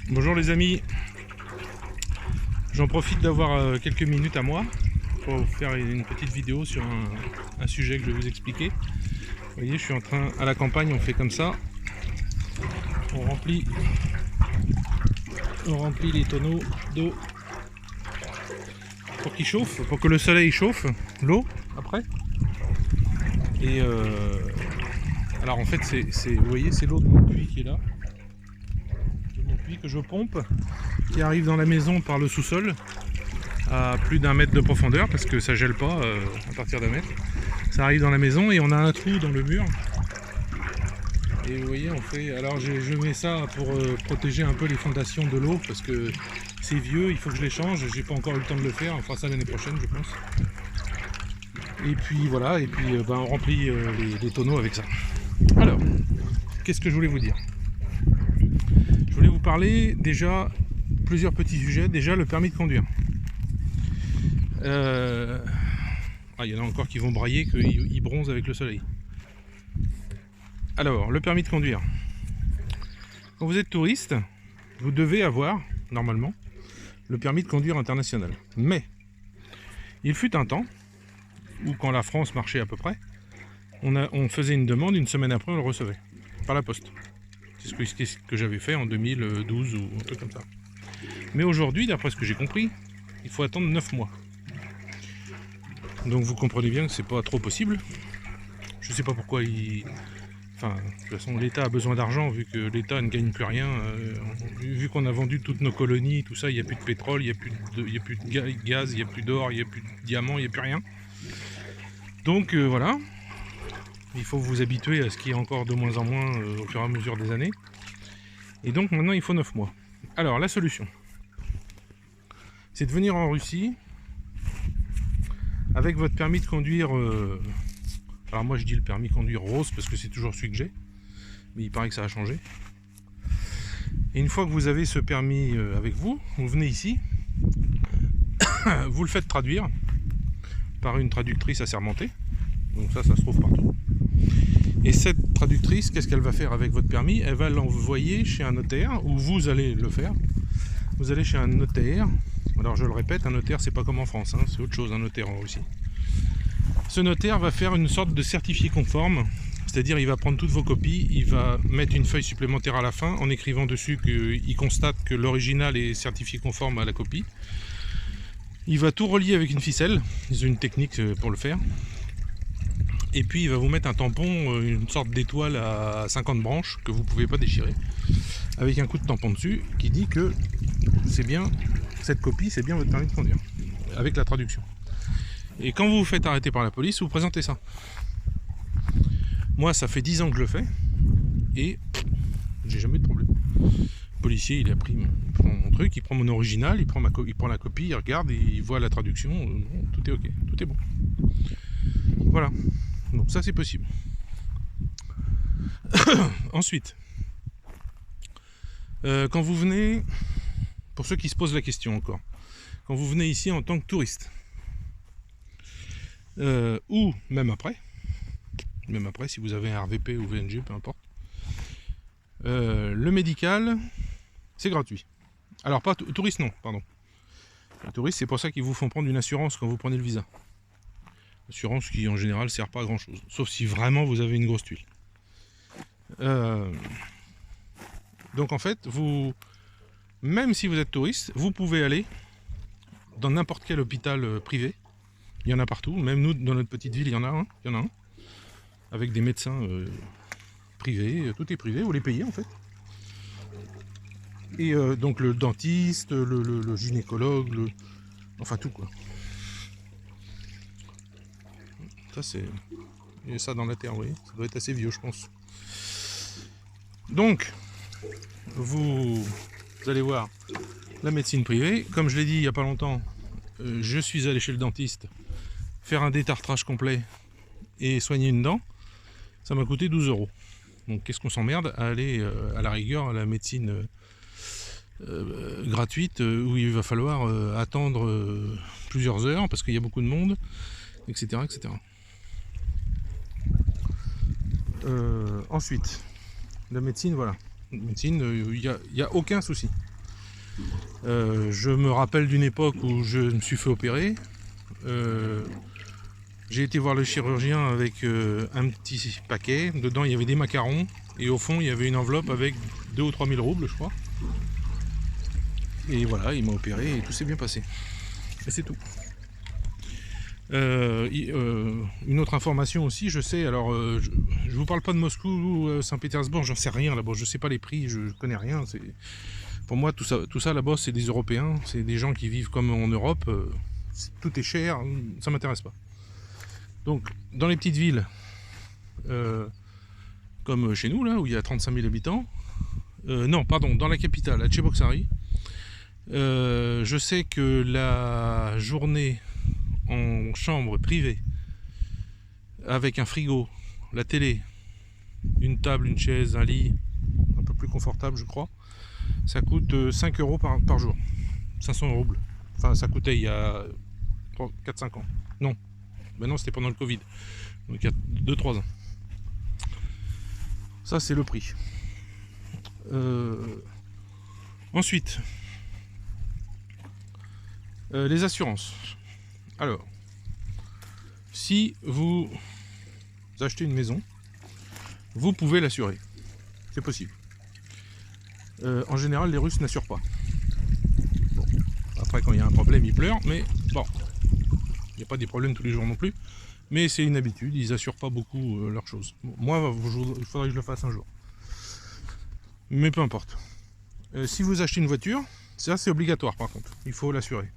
Bonjour les amis, j'en profite d'avoir quelques minutes à moi pour vous faire une petite vidéo sur un sujet que je vais vous expliquer. Vous voyez, je suis en train, à la campagne, on fait comme ça, on remplit les tonneaux d'eau pour qu'ils chauffent, pour que le soleil chauffe l'eau après. Et alors en fait, vous voyez, c'est l'eau de mon puits qui est là, de mon puits que je pompe, qui arrive dans la maison par le sous-sol à plus d'1 mètre de profondeur parce que ça gèle pas à partir d'1 mètre. Ça arrive dans la maison et on a un trou dans le mur. Et vous voyez, on fait. Alors je mets ça pour protéger un peu les fondations de l'eau parce que c'est vieux, il faut que je les change. J'ai pas encore eu le temps de le faire, on fera ça l'année prochaine, je pense. Et puis voilà, et puis on remplit les tonneaux avec ça. Alors, qu'est-ce que je voulais vous dire? Je voulais vous parler déjà plusieurs petits sujets. Déjà, le permis de conduire. Il y en a encore qui vont brailler, qu'ils bronzent avec le soleil. Alors, le permis de conduire. Quand vous êtes touriste, vous devez avoir, normalement, le permis de conduire international. Mais, il fut un temps, où quand la France marchait à peu près, on faisait une demande, une semaine après on le recevait, par la poste. C'est ce que j'avais fait en 2012 ou un truc comme ça. Mais aujourd'hui, d'après ce que j'ai compris, il faut attendre 9 mois. Donc vous comprenez bien que c'est pas trop possible. Je sais pas pourquoi Enfin, de toute façon, l'État a besoin d'argent, vu que l'État ne gagne plus rien. Vu qu'on a vendu toutes nos colonies, tout ça, il n'y a plus de pétrole, il n'y a plus de gaz, il n'y a plus d'or, il n'y a plus de diamants, il n'y a plus rien. Donc voilà, il faut vous habituer à ce qu'il y ait encore de moins en moins au fur et à mesure des années. Et donc maintenant, il faut 9 mois. Alors, la solution, c'est de venir en Russie avec votre permis de conduire... Alors moi je dis le permis de conduire rose parce que c'est toujours celui que j'ai, mais il paraît que ça a changé. Et une fois que vous avez ce permis avec vous, vous venez ici, vous le faites traduire par une traductrice assermentée, donc ça se trouve partout. Et cette traductrice, qu'est-ce qu'elle va faire avec votre permis? Elle va l'envoyer chez un notaire, ou vous allez le faire. Vous allez chez un notaire. Alors je le répète, un notaire c'est pas comme en France, hein, c'est autre chose un notaire en Russie. Ce notaire va faire une sorte de certifié conforme, c'est-à-dire il va prendre toutes vos copies, il va mettre une feuille supplémentaire à la fin en écrivant dessus qu'il constate que l'original est certifié conforme à la copie. Il va tout relier avec une ficelle, ils ont une technique pour le faire. Et puis il va vous mettre un tampon, une sorte d'étoile à 50 branches que vous ne pouvez pas déchirer, avec un coup de tampon dessus qui dit que c'est bien, cette copie c'est bien votre permis de conduire, avec la traduction. Et quand vous vous faites arrêter par la police, vous présentez ça. Moi, ça fait 10 ans que je le fais, et j'ai jamais eu de problème. Le policier, il a pris mon truc, il prend mon original, il prend la copie, il regarde, et il voit la traduction, tout est ok, tout est bon. Voilà, donc ça c'est possible. Ensuite, quand vous venez, pour ceux qui se posent la question encore, quand vous venez ici en tant que touriste, ou même après si vous avez un RVP ou VNG, peu importe, le médical c'est gratuit. Alors pas touriste, non, pardon. Le touriste, c'est pour ça qu'ils vous font prendre une assurance quand vous prenez le visa. Assurance qui en général sert pas à grand chose, sauf si vraiment vous avez une grosse tuile. Donc en fait, même si vous êtes touriste, vous pouvez aller dans n'importe quel hôpital privé. Il y en a partout, même nous dans notre petite ville il y en a un, avec des médecins privés, tout est privé, vous les payez en fait. Et donc le dentiste, le gynécologue, enfin tout quoi. Ça c'est... Il y a ça dans la terre, vous voyez, ça doit être assez vieux je pense. Donc, vous allez voir la médecine privée, comme je l'ai dit il n'y a pas longtemps, je suis allé chez le dentiste faire un détartrage complet et soigner une dent, ça m'a coûté 12 €. Donc qu'est-ce qu'on s'emmerde à aller à la rigueur à la médecine gratuite où il va falloir attendre plusieurs heures parce qu'il y a beaucoup de monde, etc. etc. Ensuite, la médecine, voilà. La médecine, il n'y a aucun souci. Je me rappelle d'une époque où je me suis fait opérer. J'ai été voir le chirurgien avec un petit paquet. Dedans, il y avait des macarons. Et au fond, il y avait une enveloppe avec 2 ou 3 000 roubles, je crois. Et voilà, il m'a opéré et tout s'est bien passé. Et c'est tout. Une autre information aussi, je sais, alors je vous parle pas de Moscou ou Saint-Pétersbourg, j'en sais rien là-bas, je sais pas les prix, je connais rien. Pour moi, tout ça là-bas, c'est des Européens, c'est des gens qui vivent comme en Europe, tout est cher, ça m'intéresse pas. Donc, dans les petites villes, comme chez nous, là, où il y a 35 000 habitants, non, pardon, dans la capitale, à Tcheboksary, je sais que la journée en chambre privée, avec un frigo, la télé, une table, une chaise, un lit, un peu plus confortable, je crois, ça coûte 5 euros par jour. 500 roubles. Enfin, ça coûtait il y a 4-5 ans. Non. Ben non, c'était pendant le Covid. Donc il y a 2-3 ans. Ça, c'est le prix. Ensuite, les assurances. Alors, si vous achetez une maison, vous pouvez l'assurer. C'est possible. En général, les Russes n'assurent pas. Bon. Après, quand il y a un problème, ils pleurent, mais bon, il n'y a pas des problèmes tous les jours non plus. Mais c'est une habitude, ils n'assurent pas beaucoup leurs choses. Bon, moi, il faudrait que je le fasse un jour. Mais peu importe. Si vous achetez une voiture, ça c'est obligatoire par contre, il faut l'assurer.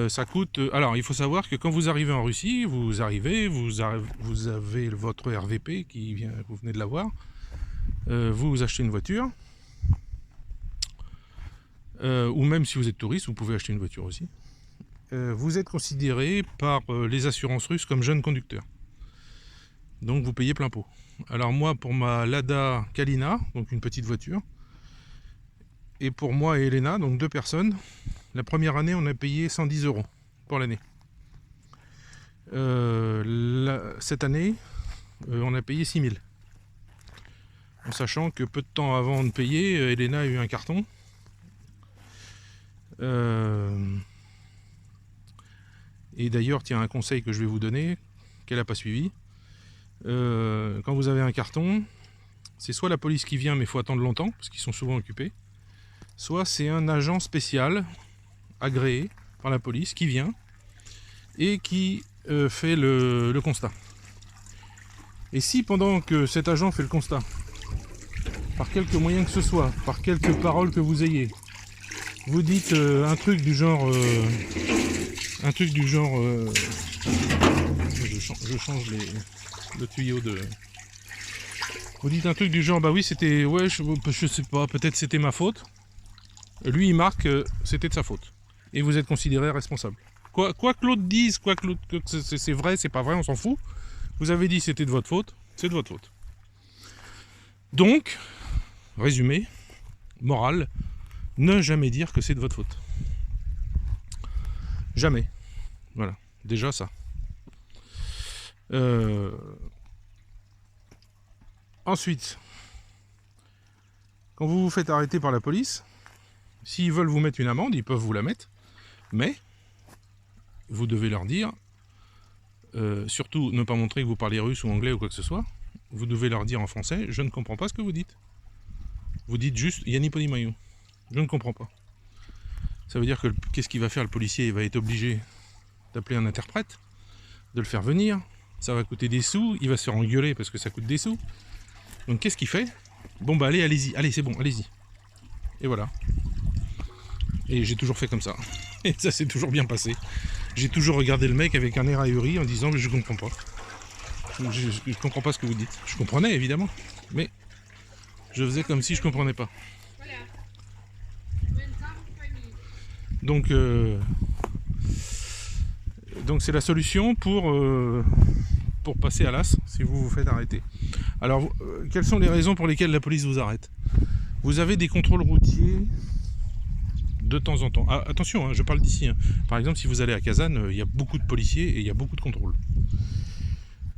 Ça coûte. Alors, il faut savoir que quand vous arrivez en Russie, vous avez votre RVP qui vient, vous venez de l'avoir. Vous achetez une voiture, ou même si vous êtes touriste, vous pouvez acheter une voiture aussi. Vous êtes considéré par les assurances russes comme jeune conducteur. Donc vous payez plein pot. Alors moi, pour ma Lada Kalina, donc une petite voiture, et pour moi et Elena, donc 2 personnes, la première année, on a payé 110 euros pour l'année. Cette année, on a payé 6 000. En sachant que peu de temps avant de payer, Elena a eu un carton. Et d'ailleurs, tiens, un conseil que je vais vous donner, qu'elle n'a pas suivi. Quand vous avez un carton, c'est soit la police qui vient, mais il faut attendre longtemps, parce qu'ils sont souvent occupés, soit c'est un agent spécial, agréé par la police, qui vient et qui fait le constat. Et si pendant que cet agent fait le constat, par quelque moyen que ce soit, par quelques paroles que vous ayez, vous dites un truc du genre... je change le tuyau de... Vous dites un truc du genre, bah oui, c'était... Ouais, je sais pas, peut-être c'était ma faute. Lui, il marque c'était de sa faute. Et vous êtes considéré responsable. Quoi que l'autre dise, quoi que c'est vrai, c'est pas vrai, on s'en fout. Vous avez dit c'était de votre faute, c'est de votre faute. Donc, résumé, morale, ne jamais dire que c'est de votre faute. Jamais. Voilà, déjà ça. Ensuite, quand vous vous faites arrêter par la police, s'ils veulent vous mettre une amende, ils peuvent vous la mettre, mais vous devez leur dire, surtout ne pas montrer que vous parlez russe ou anglais ou quoi que ce soit, vous devez leur dire en français, je ne comprends pas ce que vous dites. Vous dites juste, Yani Ponimayo, je ne comprends pas. Ça veut dire que qu'est-ce qu'il va faire le policier? Il va être obligé d'appeler un interprète, de le faire venir, ça va coûter des sous, il va se faire engueuler parce que ça coûte des sous. Donc qu'est-ce qu'il fait? Bon bah allez-y, allez c'est bon, allez-y. Et voilà. Et j'ai toujours fait comme ça. Et ça s'est toujours bien passé. J'ai toujours regardé le mec avec un air ahuri en disant je comprends pas. Je comprends pas ce que vous dites. Je comprenais évidemment, mais je faisais comme si je comprenais pas. Donc c'est la solution pour passer à l'as si vous vous faites arrêter. Alors quelles sont les raisons pour lesquelles la police vous arrête? Vous avez des contrôles routiers de temps en temps. Ah, attention, hein, je parle d'ici. Hein. Par exemple, si vous allez à Kazan, il y a beaucoup de policiers et il y a beaucoup de contrôles.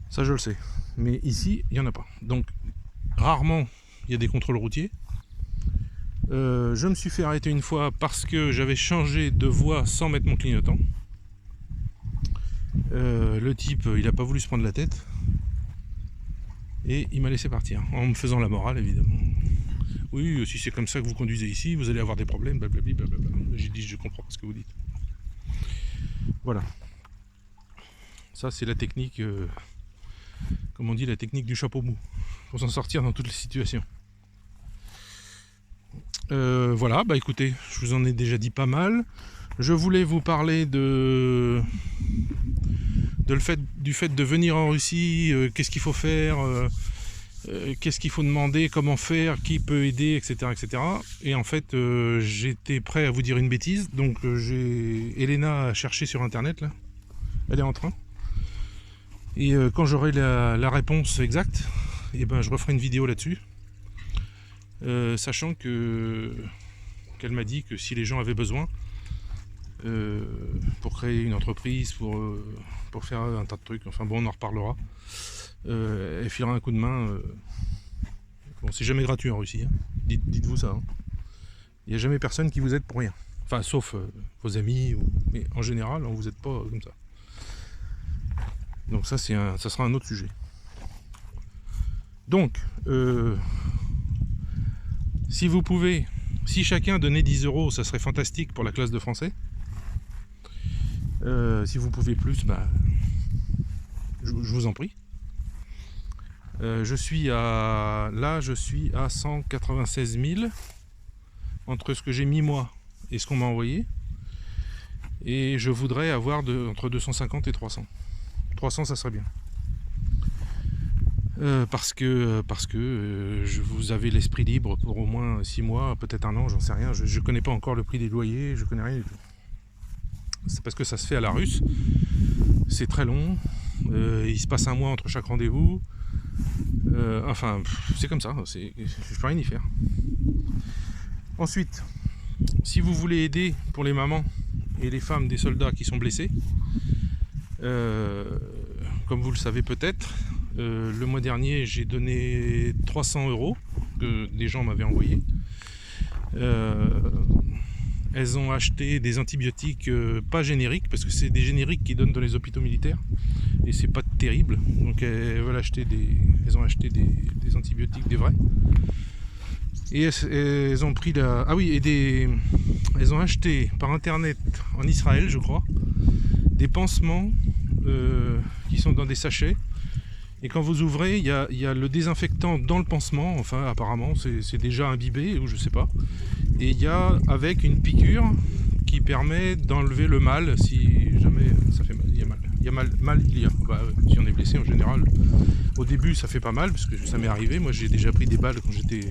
Ça, je le sais. Mais ici, il n'y en a pas. Donc, rarement, il y a des contrôles routiers. Je me suis fait arrêter une fois parce que j'avais changé de voie sans mettre mon clignotant. Le type, il n'a pas voulu se prendre la tête. Et il m'a laissé partir, en me faisant la morale évidemment. Oui, si c'est comme ça que vous conduisez ici, vous allez avoir des problèmes, blablabla, blablabla. J'ai dit, je comprends pas ce que vous dites. Voilà. Ça, c'est la technique, comme on dit, la technique du chapeau mou. Pour s'en sortir dans toutes les situations. Voilà, bah écoutez, je vous en ai déjà dit pas mal. Je voulais vous parler du fait de venir en Russie, qu'est-ce qu'il faut faire, qu'est-ce qu'il faut demander, comment faire, qui peut aider, etc. etc. Et en fait, j'étais prêt à vous dire une bêtise, donc j'ai Elena à chercher sur internet, là. Elle est en train. Et quand j'aurai la réponse exacte, et ben, je referai une vidéo là-dessus. Sachant qu'elle m'a dit que si les gens avaient besoin pour créer une entreprise, pour faire un tas de trucs, enfin bon, on en reparlera, elle filera un coup de main. Bon, c'est jamais gratuit en Russie, hein. Dites-vous ça, hein. Il n'y a jamais personne qui vous aide pour rien, enfin sauf vos amis, mais en général on vous aide pas comme ça. Donc ça sera un autre sujet. Donc si vous pouvez, si chacun donnait 10 €, ça serait fantastique pour la classe de français. Si vous pouvez plus, bah, je vous en prie. Je suis à 196 000 entre ce que j'ai mis moi et ce qu'on m'a envoyé. Et je voudrais avoir entre 250 et 300. 300, ça serait bien. Parce que vous avez l'esprit libre pour au moins 6 mois, peut-être un an, j'en sais rien. Je connais pas encore le prix des loyers, je connais rien du tout. C'est parce que ça se fait à la russe. C'est très long. Il se passe un mois entre chaque rendez-vous. Enfin, c'est comme ça. Je peux rien y faire. Ensuite, si vous voulez aider pour les mamans et les femmes des soldats qui sont blessés, comme vous le savez peut-être, le mois dernier j'ai donné 300 € que des gens m'avaient envoyé. Elles ont acheté des antibiotiques pas génériques, parce que c'est des génériques qu'ils donnent dans les hôpitaux militaires et c'est pas terrible, donc elles ont acheté des antibiotiques, des vrais, et elles ont pris elles ont acheté par internet en Israël, je crois, des pansements qui sont dans des sachets. Et quand vous ouvrez, il y a le désinfectant dans le pansement, enfin apparemment c'est déjà imbibé, ou je sais pas. Et il y a avec une piqûre qui permet d'enlever le mal si jamais ça fait mal. Il y a mal. Il y a mal il y a. Bah, si on est blessé en général, au début ça fait pas mal, parce que ça m'est arrivé. Moi j'ai déjà pris des balles quand j'étais...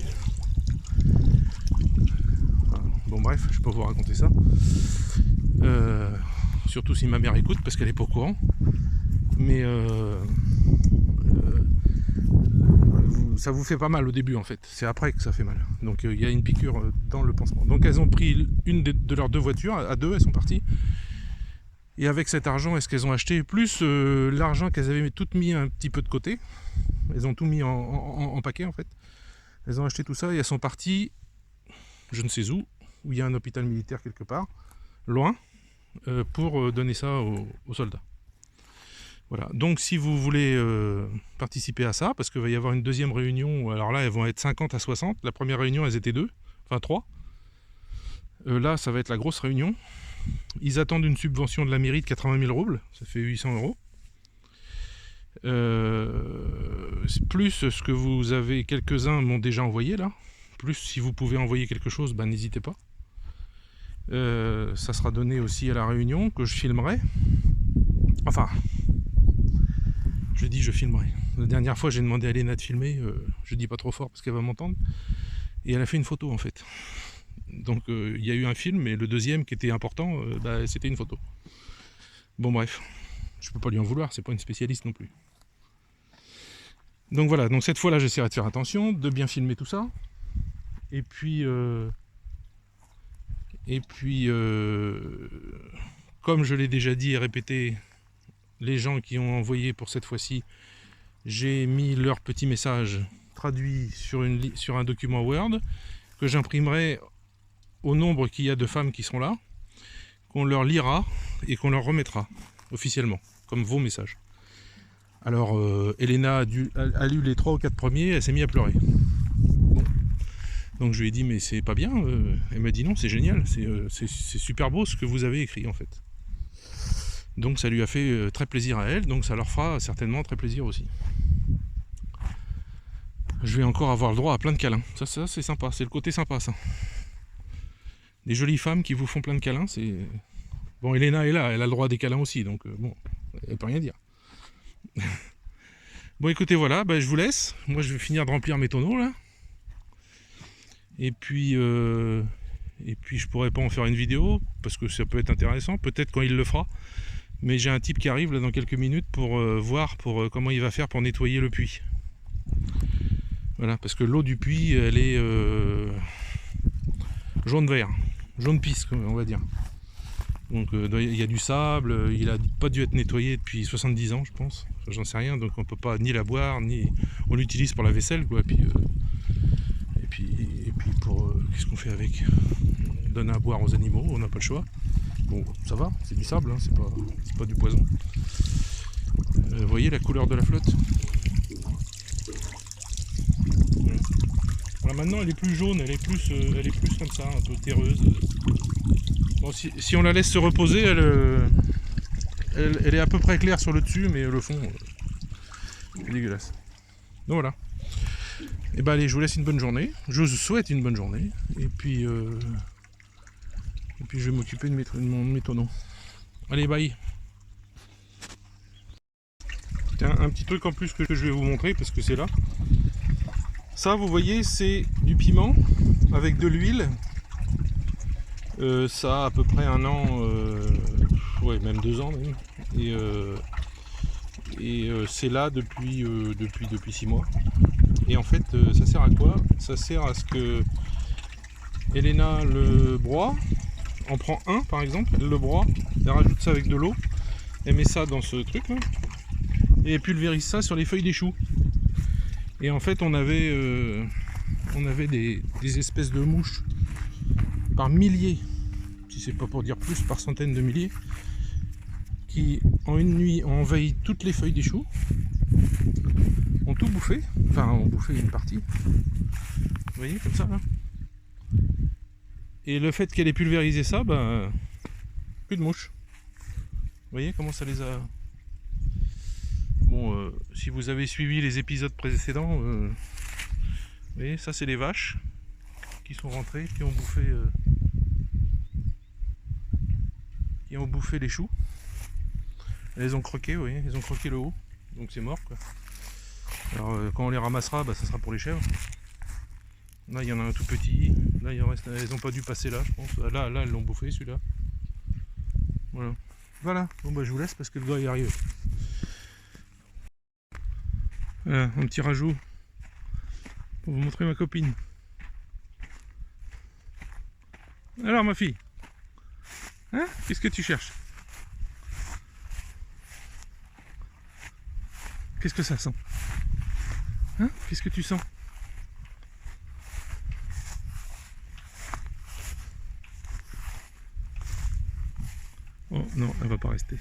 Bon bref, je peux vous raconter ça. Surtout si ma mère écoute, parce qu'elle est pas au courant. Mais ça vous fait pas mal au début en fait, c'est après que ça fait mal. Donc il y a une piqûre dans le pansement. Donc elles ont pris une de leurs 2 voitures, à 2 elles sont parties. Et avec cet argent, est-ce qu'elles ont acheté, plus l'argent qu'elles avaient toutes mis un petit peu de côté, elles ont tout mis en paquet en fait. Elles ont acheté tout ça et elles sont parties, je ne sais où il y a un hôpital militaire quelque part, loin, pour donner ça aux soldats. Voilà, donc si vous voulez participer à ça, parce qu'il va y avoir une deuxième réunion, alors là elles vont être 50 à 60, la première réunion elles étaient 2, enfin 3. Là ça va être la grosse réunion. Ils attendent une subvention de la mairie de 80 000 roubles, ça fait 800 €. Plus ce que vous avez, quelques-uns m'ont déjà envoyé là, plus si vous pouvez envoyer quelque chose, ben, n'hésitez pas. Ça sera donné aussi à la réunion que je filmerai. Enfin... Je dis je filmerai. La dernière fois j'ai demandé à Elena de filmer, je dis pas trop fort parce qu'elle va m'entendre, et elle a fait une photo en fait. Donc il y a eu un film, mais le deuxième qui était important, c'était une photo. Bon bref, je peux pas lui en vouloir, c'est pas une spécialiste non plus. Donc voilà, donc cette fois là j'essaierai de faire attention, de bien filmer tout ça. Et puis comme je l'ai déjà dit et répété, les gens qui ont envoyé pour cette fois-ci, j'ai mis leur petit message traduit sur un document Word que j'imprimerai au nombre qu'il y a de femmes qui seront là, qu'on leur lira et qu'on leur remettra officiellement, comme vos messages. Alors, Elena a lu les 3 ou 4 premiers, elle s'est mise à pleurer. Bon. Donc je lui ai dit, mais c'est pas bien. Elle m'a dit non, c'est génial, c'est super beau ce que vous avez écrit en fait. Donc ça lui a fait très plaisir à elle, donc ça leur fera certainement très plaisir aussi. Je vais encore avoir le droit à plein de câlins. Ça c'est sympa, c'est le côté sympa ça. Des jolies femmes qui vous font plein de câlins, c'est... Bon, Elena est là, elle a le droit à des câlins aussi, donc bon, elle peut rien dire. Bon, écoutez, voilà, je vous laisse. Moi, je vais finir de remplir mes tonneaux, là. Et puis je pourrais pas en faire une vidéo, parce que ça peut être intéressant, peut-être quand il le fera. Mais j'ai un type qui arrive, là, dans quelques minutes, pour voir comment il va faire pour nettoyer le puits. Voilà, parce que l'eau du puits, elle est jaune-vert, jaune-pisse, on va dire. Donc il y a du sable, il a pas dû être nettoyé depuis 70 ans, je pense. Enfin, j'en sais rien, donc on peut pas ni la boire, ni on l'utilise pour la vaisselle, quoi. Et puis pour qu'est-ce qu'on fait avec? On donne à boire aux animaux, on n'a pas le choix. Bon, ça va, c'est du sable, hein, c'est pas du poison. Vous voyez la couleur de la flotte? Alors maintenant elle est plus jaune, elle est plus comme ça, un peu terreuse. Bon, si on la laisse se reposer, elle est à peu près claire sur le dessus, mais le fond, c'est dégueulasse. Donc voilà. Et allez, je vous laisse une bonne journée. Je vous souhaite une bonne journée. Et puis je vais m'occuper de mes tonneaux. Allez, bye. Tiens, un petit truc en plus que je vais vous montrer, parce que c'est là. Ça, vous voyez, c'est du piment avec de l'huile. Ça a à peu près 1 an, ouais, même 2 ans même. Et c'est là depuis 6 mois. Et en fait, ça sert à quoi? Ça sert à ce que Elena le broie, en prend un par exemple, elle le broie, elle rajoute ça avec de l'eau, elle met ça dans ce truc là, et elle pulvérise ça sur les feuilles des choux. Et en fait, on avait des espèces de mouches par milliers, si c'est pas pour dire plus, par centaines de milliers, qui en une nuit ont envahi toutes les feuilles des choux, ont tout bouffé, enfin ont bouffé une partie, vous voyez, comme ça là. Et le fait qu'elle ait pulvérisé ça, plus de mouches. Vous voyez comment ça les a... Bon, si vous avez suivi les épisodes précédents, vous voyez, ça c'est les vaches qui sont rentrées, qui ont bouffé les choux. Elles ont croqué, vous voyez, elles ont croqué le haut, donc c'est mort quoi. Alors quand on les ramassera, ça sera pour les chèvres. Là il y en a un tout petit, là il en reste, elles n'ont pas dû passer là je pense. Là elles l'ont bouffé celui-là. Voilà, bon je vous laisse parce que le gars est arrivé. Voilà, un petit rajout pour vous montrer ma copine. Alors ma fille, hein, qu'est-ce que tu cherches? Qu'est-ce que ça sent? Hein? Qu'est-ce que tu sens? Oh non, elle va pas rester.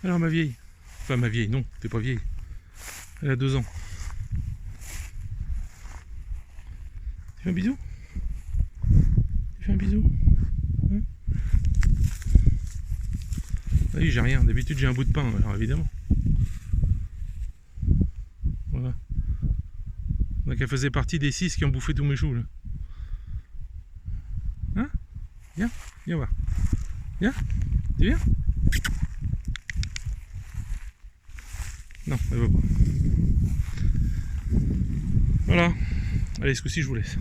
Alors ma vieille, enfin ma vieille, non, t'es pas vieille. Elle a 2 ans. Tu fais un bisou? Tu fais un bisou? Hein? Ah oui, j'ai rien. D'habitude, j'ai un bout de pain, alors évidemment. Voilà. Donc elle faisait partie des 6 qui ont bouffé tous mes choux, là. Hein? Viens, viens voir. Viens? Tu viens? Non, elle va pas. Voilà. Allez, ce coup-ci, je vous laisse.